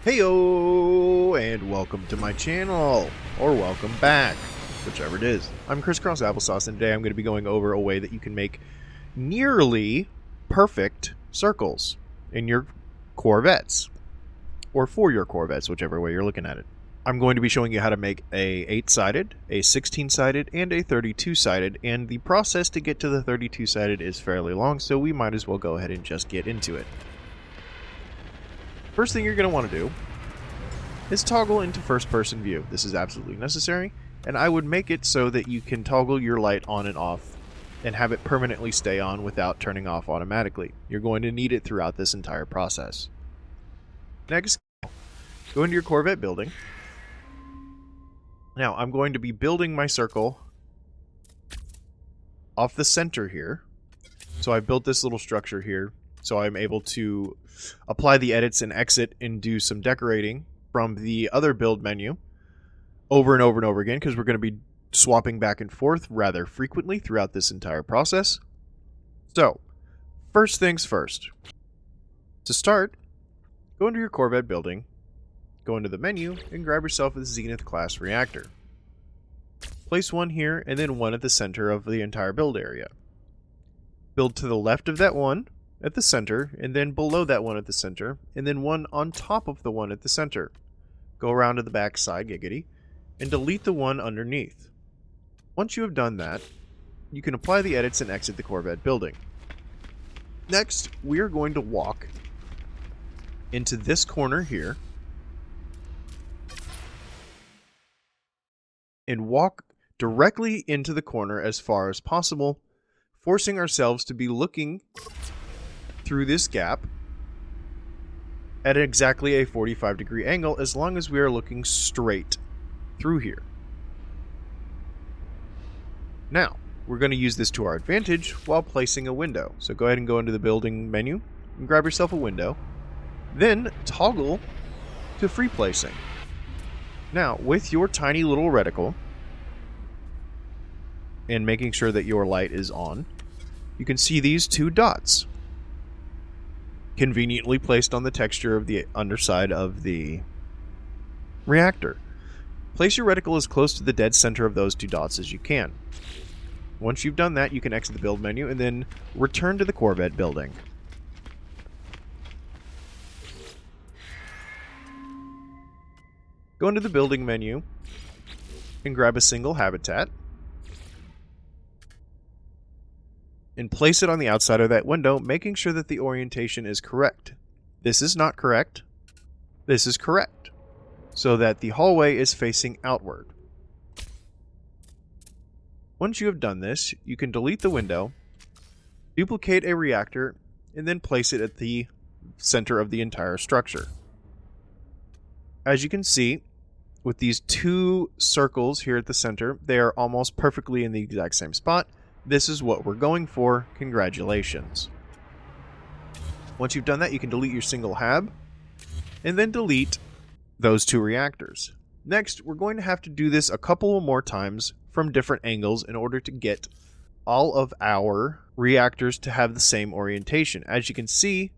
Heyo, and welcome to my channel, or welcome back, whichever it is. I'm Crisscross Applesauce, and today I'm going to be going over a way that you can make nearly perfect circles in your Corvettes, or for your Corvettes, whichever way you're looking at it. I'm going to be showing you how to make a 8-sided, a 16-sided, and a 32-sided, and the process to get to the 32-sided is fairly long, so we might as well go ahead and just get into it. First thing you're going to want to do is toggle into first-person view. This is absolutely necessary, and I would make it so that you can toggle your light on and off and have it permanently stay on without turning off automatically. You're going to need it throughout this entire process. Next, go into your Corvette building. Now, I'm going to be building my circle off the center here. So I built this little structure here, so I'm able to apply the edits and exit and do some decorating from the other build menu over and over and over again, because we're going to be swapping back and forth rather frequently throughout this entire process. So, first things first. To start, go into your Corvette building, go into the menu, and grab yourself a Zenith class reactor. Place one here, and then one at the center of the entire build area. Build to the left of that one at the center, and then below that one at the center, and then one on top of the one at the center. Go around to the back side, giggity, and delete the one underneath. Once you have done that, you can apply the edits and exit the Corvette building. Next, we are going to walk into this corner here, and walk directly into the corner as far as possible, forcing ourselves to be looking through this gap at exactly a 45-degree angle, as long as we are looking straight through here. Now, we're going to use this to our advantage while placing a window. So go ahead and go into the building menu and grab yourself a window. Then toggle to free placing. Now, with your tiny little reticle and making sure that your light is on, you can see these two dots conveniently placed on the texture of the underside of the reactor. Place your reticle as close to the dead center of those two dots as you can. Once you've done that, you can exit the build menu and then return to the Corvette building. Go into the building menu and grab a single habitat and place it on the outside of that window, making sure that the orientation is correct. This is not correct. This is correct, so that the hallway is facing outward. Once you have done this, you can delete the window, duplicate a reactor, and then place it at the center of the entire structure. As you can see, with these two circles here at the center, they are almost perfectly in the exact same spot. This is what we're going for. Congratulations. Once you've done that, you can delete your single hab, and then delete those two reactors. Next, we're going to have to do this a couple more times from different angles in order to get all of our reactors to have the same orientation. As you can see,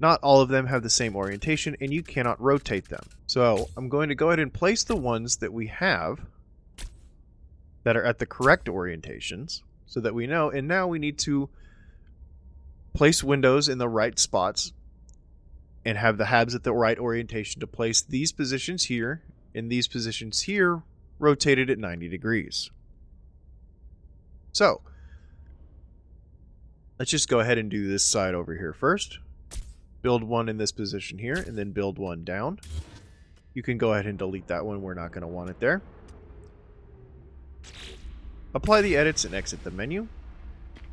not all of them have the same orientation, and you cannot rotate them. So I'm going to go ahead and place the ones that we have that are at the correct orientations, so that we know. And now we need to place windows in the right spots and have the habs at the right orientation to place these positions here and these positions here rotated at 90 degrees. So let's just go ahead and do this side over here first. Build one in this position here, and then build one down. You can go ahead and delete that one. We're not going to want it there. Apply the edits and exit the menu.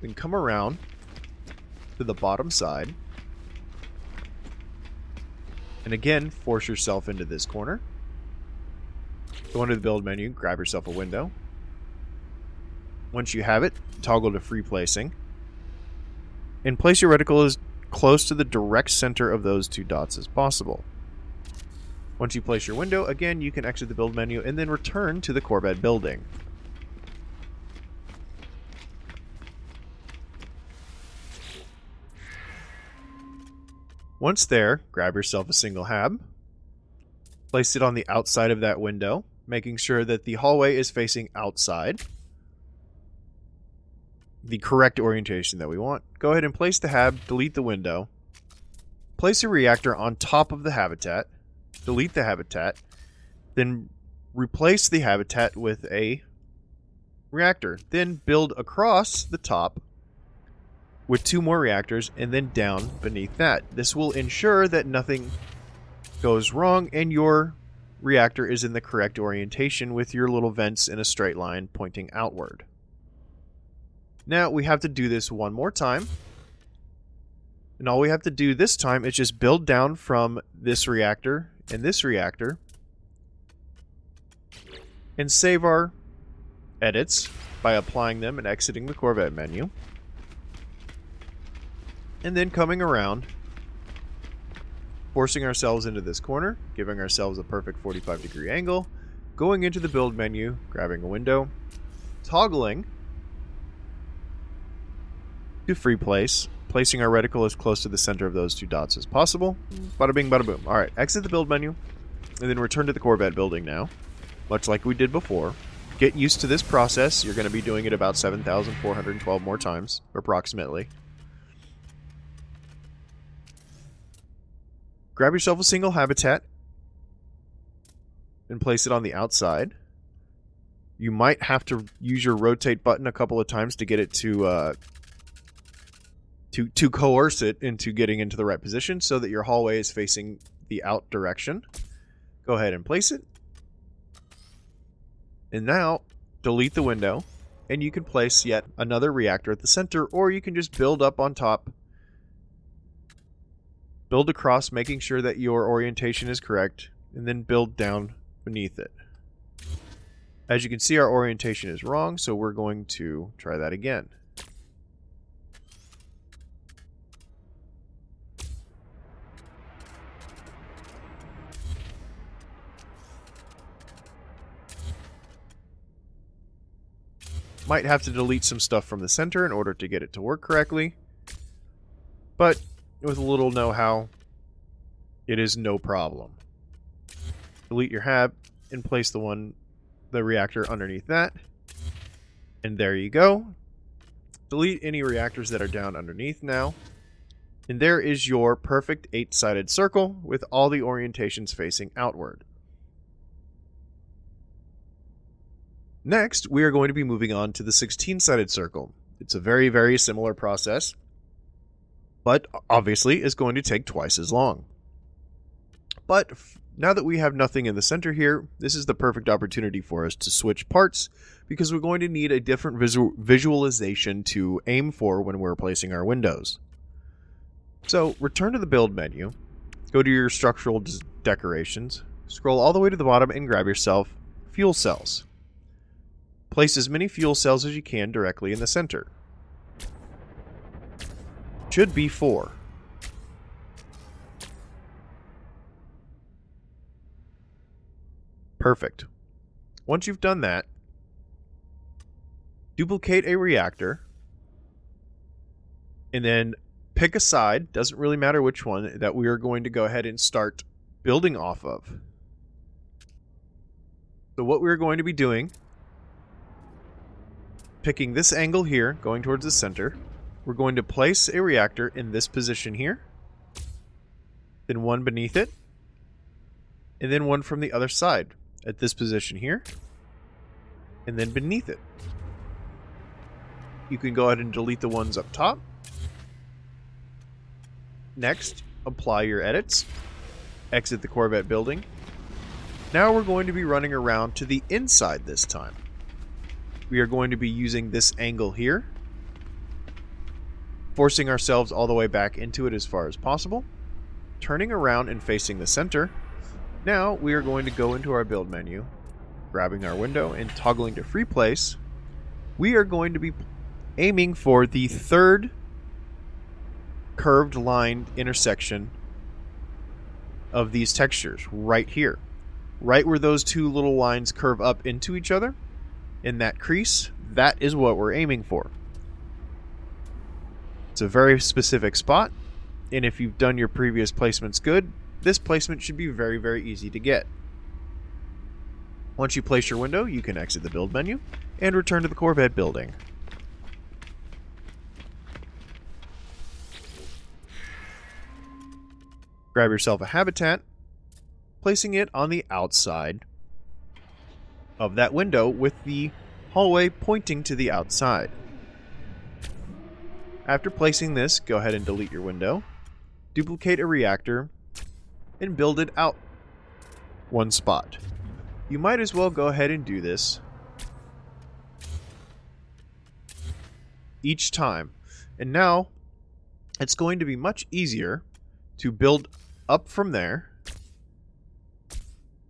Then come around to the bottom side. And again, force yourself into this corner. Go into the build menu, grab yourself a window. Once you have it, toggle to free placing. And place your reticle as close to the direct center of those two dots as possible. Once you place your window, again, you can exit the build menu and then return to the Corvette building. Once there, grab yourself a single hab, Place it on the outside of that window, making sure that the hallway is facing outside. The correct orientation that we want. Go ahead and place the hab, delete the window. Place a reactor on top of the habitat. Delete the habitat. Then replace the habitat with a reactor. Then build across the top with 2 more reactors and then down beneath that. This will ensure that nothing goes wrong and your reactor is in the correct orientation with your little vents in a straight line pointing outward. Now we have to do this one more time. And all we have to do this time is just build down from this reactor and this reactor and save our edits by applying them and exiting the Corvette menu. And then coming around, forcing ourselves into this corner, giving ourselves a perfect 45-degree angle, going into the build menu, grabbing a window, toggling to free place, placing our reticle as close to the center of those 2 dots as possible. Bada bing, bada boom. Alright, exit the build menu, and then return to the Corvette building now, much like we did before. Get used to this process. You're going to be doing it about 7,412 more times, approximately. Grab yourself a single habitat and place it on the outside. You might have to use your rotate button a couple of times to get it to coerce it into getting into the right position so that your hallway is facing the out direction. Go ahead and place it. And now, delete the window, and you can place yet another reactor at the center, or you can just build up on top. Build across, making sure that your orientation is correct, and then build down beneath it. As you can see, our orientation is wrong, so we're going to try that again. Might have to delete some stuff from the center in order to get it to work correctly. But with a little know-how, it is no problem. Delete your hab and place the reactor underneath that. And there you go. Delete any reactors that are down underneath now. And there is your perfect 8-sided circle with all the orientations facing outward. Next, we are going to be moving on to the 16-sided circle. It's a very, very similar process, but obviously is going to take twice as long. But now that we have nothing in the center here, this is the perfect opportunity for us to switch parts, because we're going to need a different visualization to aim for when we're placing our windows. So, return to the build menu, go to your structural decorations, scroll all the way to the bottom and grab yourself fuel cells. Place as many fuel cells as you can directly in the center. Should be 4. Perfect. Once you've done that, duplicate a reactor, and then pick a side, doesn't really matter which one, that we are going to go ahead and start building off of. So what we're going to be doing, picking this angle here, going towards the center, we're going to place a reactor in this position here, then one beneath it, and then one from the other side at this position here, and then beneath it. You can go ahead and delete the ones up top. Next, apply your edits. Exit the Corvette building. Now we're going to be running around to the inside this time. We are going to be using this angle here, forcing ourselves all the way back into it as far as possible, turning around and facing the center. Now we are going to go into our build menu, grabbing our window and toggling to free place. We are going to be aiming for the third curved line intersection of these textures right here, right where those two little lines curve up into each other. In that crease, that is what we're aiming for. It's a very specific spot, and if you've done your previous placements good, this placement should be very, very easy to get. Once you place your window, you can exit the build menu and return to the Corvette building. Grab yourself a habitat, placing it on the outside of that window with the hallway pointing to the outside. After placing this, go ahead and delete your window, duplicate a reactor, and build it out one spot. You might as well go ahead and do this each time. And now it's going to be much easier to build up from there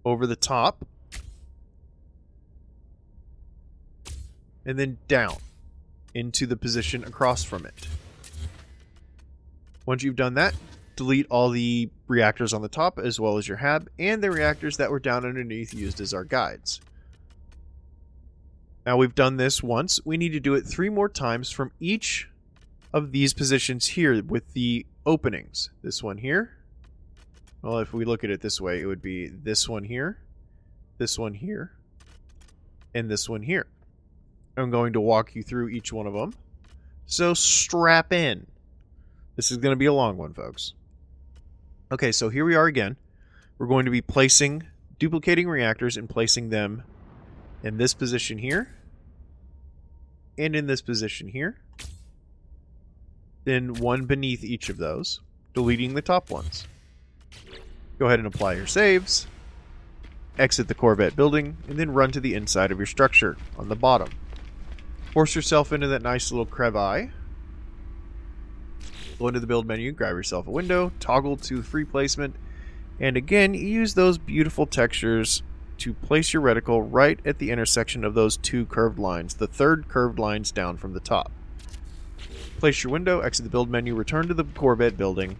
over the top and then down into the position across from it. Once you've done that, delete all the reactors on the top as well as your hab and the reactors that were down underneath used as our guides. Now we've done this once. We need to do it 3 more times from each of these positions here with the openings. This one here. Well, if we look at it this way, it would be this one here, and this one here. I'm going to walk you through each one of them. So strap in. This is going to be a long one, folks. Okay, so here we are again. We're going to be duplicating reactors and placing them in this position here. And in this position here. Then one beneath each of those, deleting the top ones. Go ahead and apply your saves. Exit the Corvette building, and then run to the inside of your structure on the bottom. Force yourself into that nice little crevice. Go into the build menu, grab yourself a window, toggle to free placement, and again, use those beautiful textures to place your reticle right at the intersection of those 2 curved lines, the 3rd curved lines down from the top. Place your window, exit the build menu, return to the Corvette building.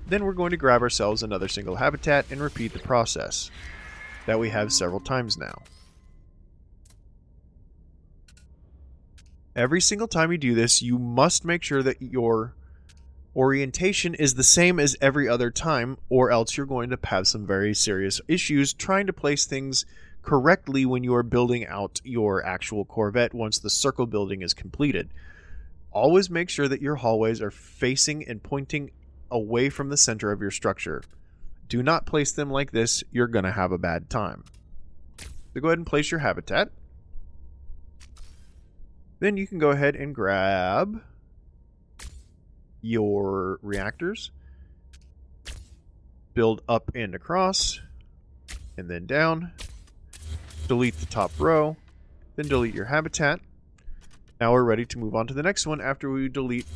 Then we're going to grab ourselves another single habitat and repeat the process that we have several times now. Every single time you do this, you must make sure that your orientation is the same as every other time, or else you're going to have some very serious issues trying to place things correctly when you are building out your actual Corvette once the circle building is completed. Always make sure that your hallways are facing and pointing away from the center of your structure. Do not place them like this, you're going to have a bad time. So go ahead and place your habitat. Then you can go ahead and grab your reactors, build up and across, and then down. Delete the top row, then delete your habitat. Now we're ready to move on to the next one after we delete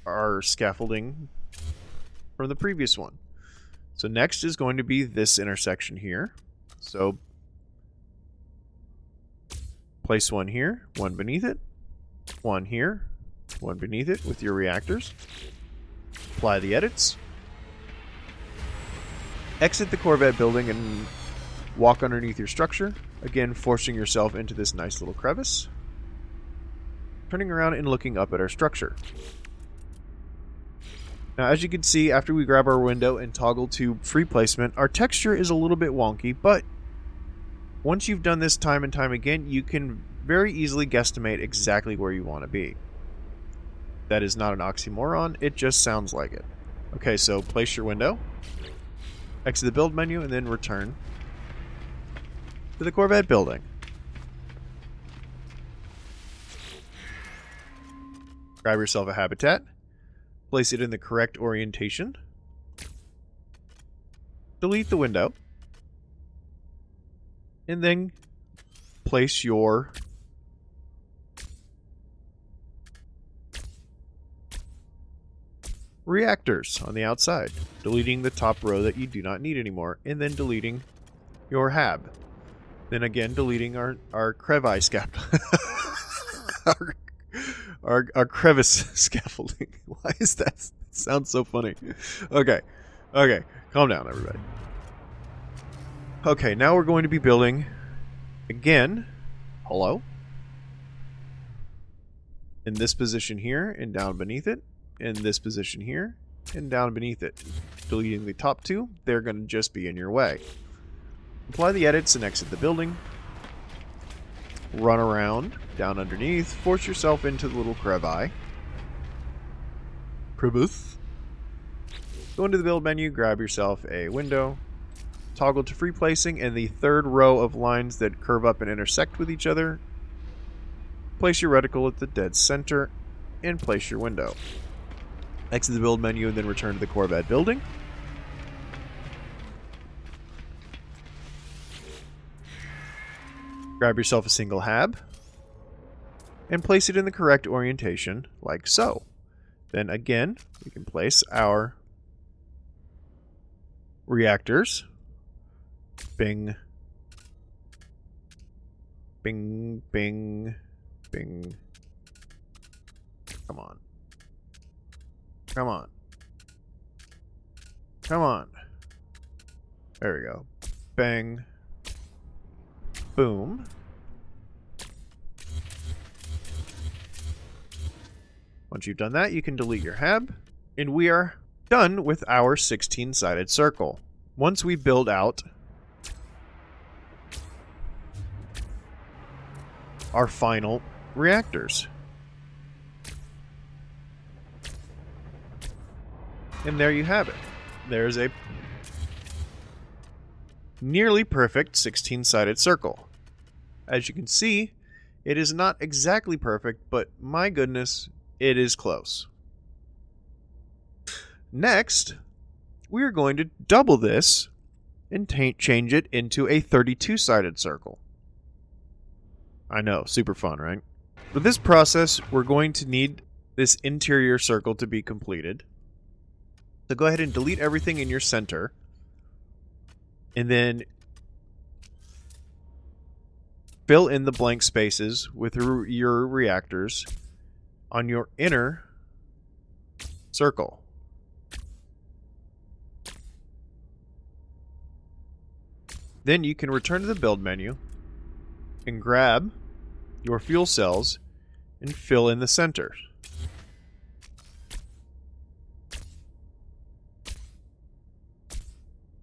our scaffolding from the previous one. So next is going to be this intersection here. So place one here, one beneath it, one here, one beneath it with your reactors. Apply the edits. Exit the Corvette building and walk underneath your structure, again forcing yourself into this nice little crevice. Turning around and looking up at our structure. Now, as you can see, after we grab our window and toggle to free placement, our texture is a little bit wonky, but once you've done this time and time again, you can very easily guesstimate exactly where you want to be. That is not an oxymoron, it just sounds like it. Okay, so place your window, exit the build menu, and then return to the Corvette building. Grab yourself a habitat, place it in the correct orientation, delete the window, and then place your reactors on the outside, deleting the top row that you do not need anymore, and then deleting your hab. Then again, deleting our crevice our crevice scaffolding. Why is that? It sounds so funny. Okay, calm down, everybody. Okay, now we're going to be building again. Hello. In this position here and down beneath it. In this position here and down beneath it. Deleting the top 2, they're going to just be in your way. Apply the edits and exit the building. Run around, down underneath, force yourself into the little crevice. Go into the build menu, grab yourself a window, toggle to free placing, and the third row of lines that curve up and intersect with each other. Place your reticle at the dead center, and place your window. Exit the build menu and then return to the Corvette building. Grab yourself a single hab, and place it in the correct orientation, like so. Then again, we can place our reactors. Bing. Bing, bing, bing. Come on. Come on. Come on. There we go. Bang. Boom. Once you've done that, you can delete your hab, and we are done with our 16-sided circle. Once we build out our final reactors. And there you have it. There's a nearly perfect 16-sided circle. As you can see, it is not exactly perfect, but my goodness, it is close. Next, we are going to double this and change it into a 32-sided circle. I know, super fun, right? With this process, we're going to need this interior circle to be completed. So go ahead and delete everything in your center. And then fill in the blank spaces with your reactors on your inner circle. Then you can return to the build menu and grab your fuel cells and fill in the center.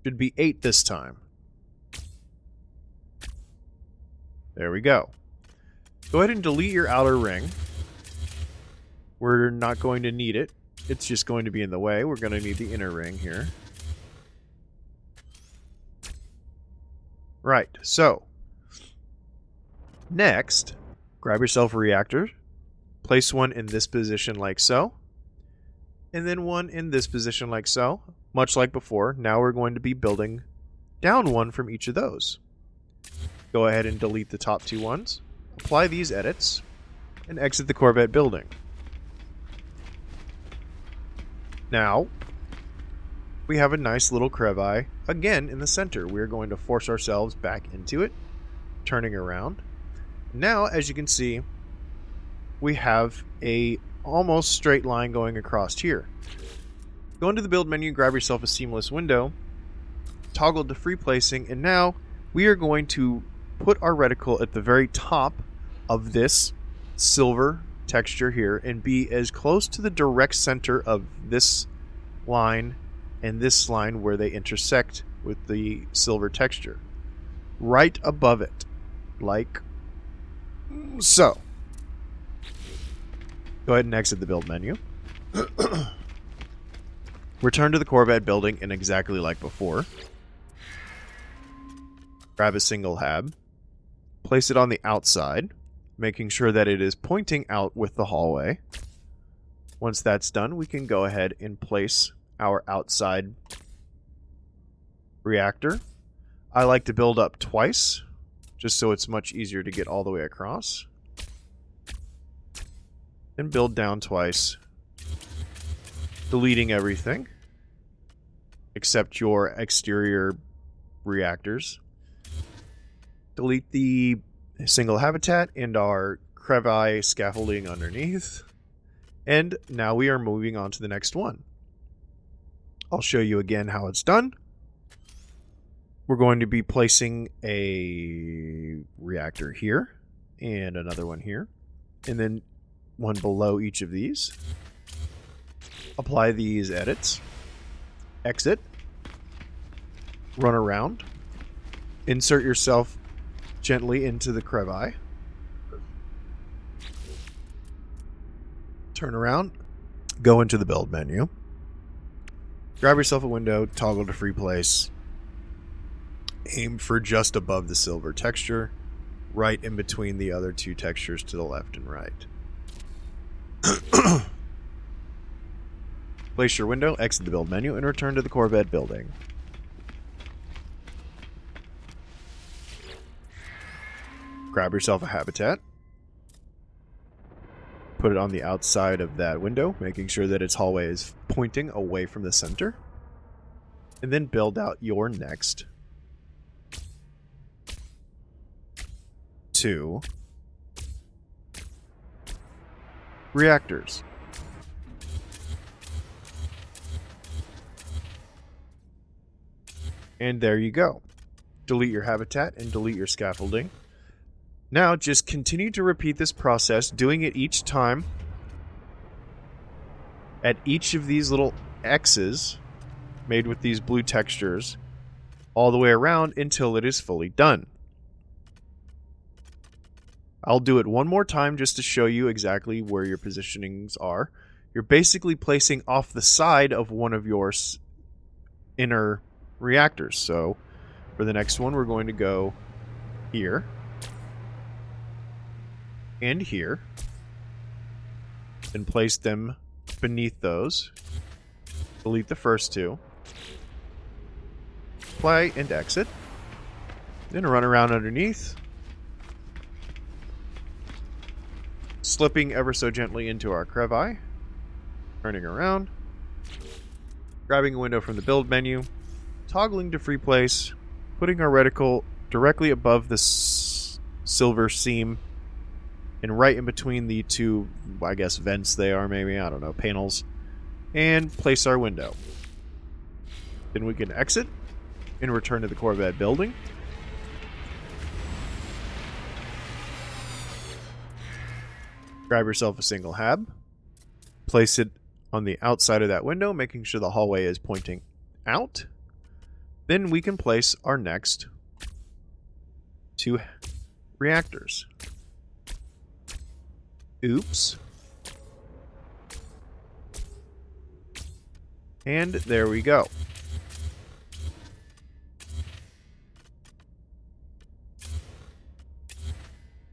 Should be 8 this time. There we go. Go ahead and delete your outer ring. We're not going to need it. It's just going to be in the way. We're going to need the inner ring here. Right, so next, grab yourself a reactor, place one in this position like so, and then one in this position like so. Much like before, now we're going to be building down one from each of those. Go ahead and delete the top 2 ones, apply these edits, and exit the Corvette building. Now, we have a nice little crevice again in the center. We're going to force ourselves back into it, turning around. Now, as you can see, we have a almost straight line going across here. Go into the build menu, grab yourself a seamless window, toggle to free placing, and now we are going to put our reticle at the very top of this silver texture here and be as close to the direct center of this line and this line where they intersect with the silver texture. Right above it. Like so. Go ahead and exit the build menu. Return to the Corvette building and exactly like before. Grab a single hab. Place it on the outside, making sure that it is pointing out with the hallway. Once that's done, we can go ahead and place our outside reactor. I like to build up twice, just so it's much easier to get all the way across. And build down twice, deleting everything except your exterior reactors. Delete the single habitat and our crevice scaffolding underneath. And now we are moving on to the next one. I'll show you again how it's done. We're going to be placing a reactor here and another one here, and then one below each of these. Apply these edits, exit, run around, Insert yourself gently into the crevasse. Turn around. Go into the build menu. Grab yourself a window, toggle to free place. Aim for just above the silver texture, right in between the other two textures to the left and right. Place your window, exit the build menu, and return to the Corvette building. Grab yourself a habitat. Put it on the outside of that window, making sure that its hallway is pointing away from the center. And then build out your next 2 reactors. And there you go. Delete your habitat and delete your scaffolding. Now just continue to repeat this process, doing it each time at each of these little X's made with these blue textures all the way around until it is fully done. I'll do it one more time just to show you exactly where your positionings are. You're basically placing off the side of one of your inner reactors. So for the next one, we're going to go here and here and place them beneath those. Delete the first 2. Play and exit. Then run around underneath. Slipping ever so gently into our crevasse. Turning around. Grabbing a window from the build menu. Toggling to free place. Putting our reticle directly above the silver seam. And right in between the 2, I guess, vents they are, maybe, I don't know, panels. And place our window. Then we can exit and return to the Corvette building. Grab yourself a single hab. Place it on the outside of that window, making sure the hallway is pointing out. Then we can place our next 2 reactors. Oops. And there we go.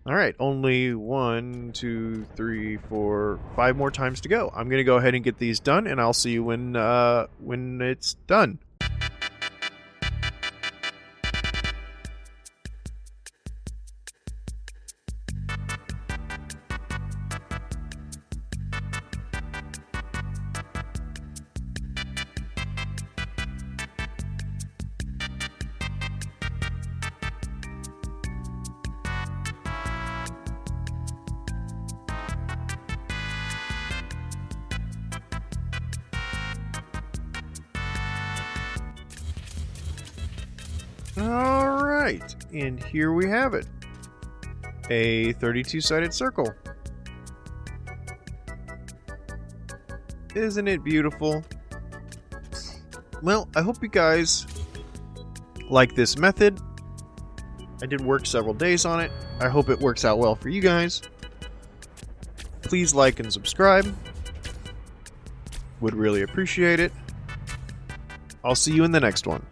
Alright, only 1, 2, 3, 4, 5 more times to go. I'm going to go ahead and get these done, and I'll see you when it's done. Alright, and here we have it. A 32-sided circle. Isn't it beautiful? Well, I hope you guys like this method. I did work several days on it. I hope it works out well for you guys. Please like and subscribe. Would really appreciate it. I'll see you in the next one.